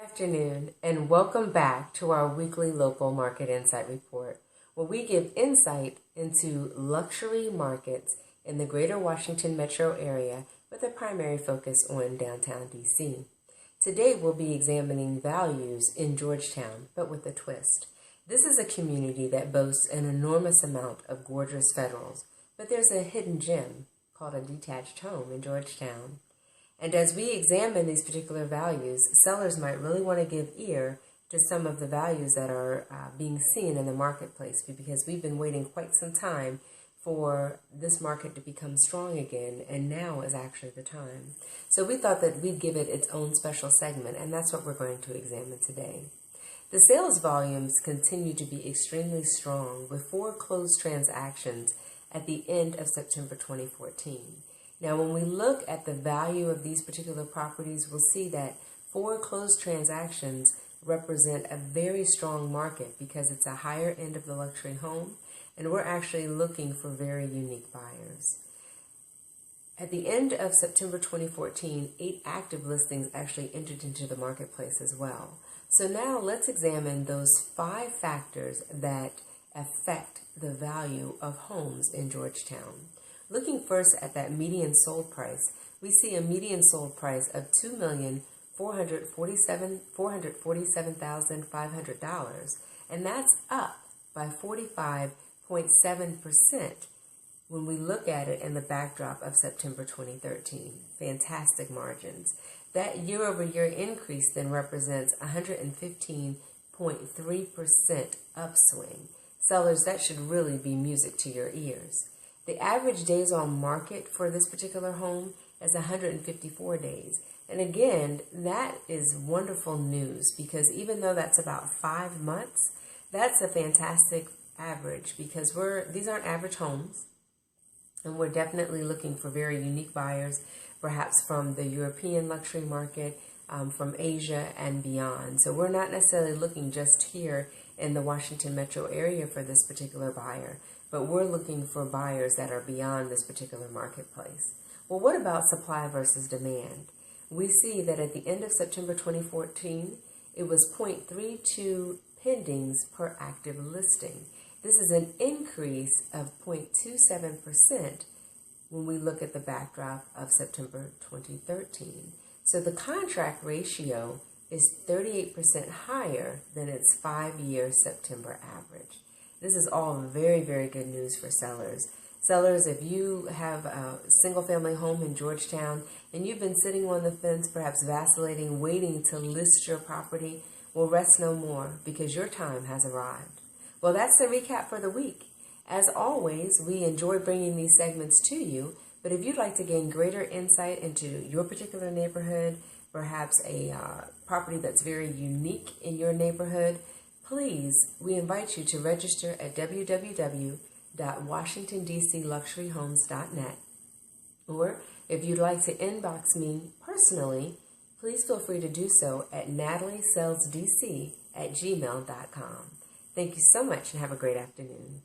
Afternoon, and welcome back to our weekly local market insight report, where we give insight into luxury markets in the greater Washington metro area with a primary focus on downtown DC. Today we'll be examining values in Georgetown, but with a twist. This is a community that boasts an enormous amount of gorgeous federals, but there's a hidden gem called a detached home in Georgetown. And as we examine these particular values, sellers might really want to give ear to some of the values that are being seen in the marketplace, because we've been waiting quite some time for this market to become strong again, and now is actually the time. So we thought that we'd give it its own special segment, and that's what we're going to examine today. The sales volumes continue to be extremely strong, with 4 closed transactions at the end of September 2014. Now, when we look at the value of these particular properties, we'll see that 4 closed transactions represent a very strong market because it's a higher end of the luxury home, and we're actually looking for very unique buyers. At the end of September 2014, 8 active listings actually entered into the marketplace as well. So now let's examine those 5 factors that affect the value of homes in Georgetown. Looking first at that median sold price, we see a median sold price of $2,447,500, and that's up by 45.7% when we look at it in the backdrop of September 2013. Fantastic margins. That year-over-year increase then represents 115.3% upswing. Sellers, that should really be music to your ears. The average days on market for this particular home is 154 days. And again, that is wonderful news, because even though that's about 5 months, that's a fantastic average, because these aren't average homes, and we're definitely looking for very unique buyers, perhaps from the European luxury market, from Asia and beyond. So we're not necessarily looking just here in the Washington metro area for this particular buyer, but we're looking for buyers that are beyond this particular marketplace. Well, what about supply versus demand? We see that at the end of September 2014, it was 0.32 pendings per active listing. This is an increase of 0.27% when we look at the backdrop of September 2013. So the contract ratio is 38% higher than its 5-year September average. This is all very, very good news for sellers. Sellers, if you have a single-family home in Georgetown and you've been sitting on the fence, perhaps vacillating, waiting to list your property, well, rest no more, because your time has arrived. Well, that's the recap for the week. As always, we enjoy bringing these segments to you, but if you'd like to gain greater insight into your particular neighborhood, perhaps a property that's very unique in your neighborhood, please, we invite you to register at www.washingtondcluxuryhomes.net. Or if you'd like to inbox me personally, please feel free to do so at nataliesellsdc@gmail.com. Thank you so much, and have a great afternoon.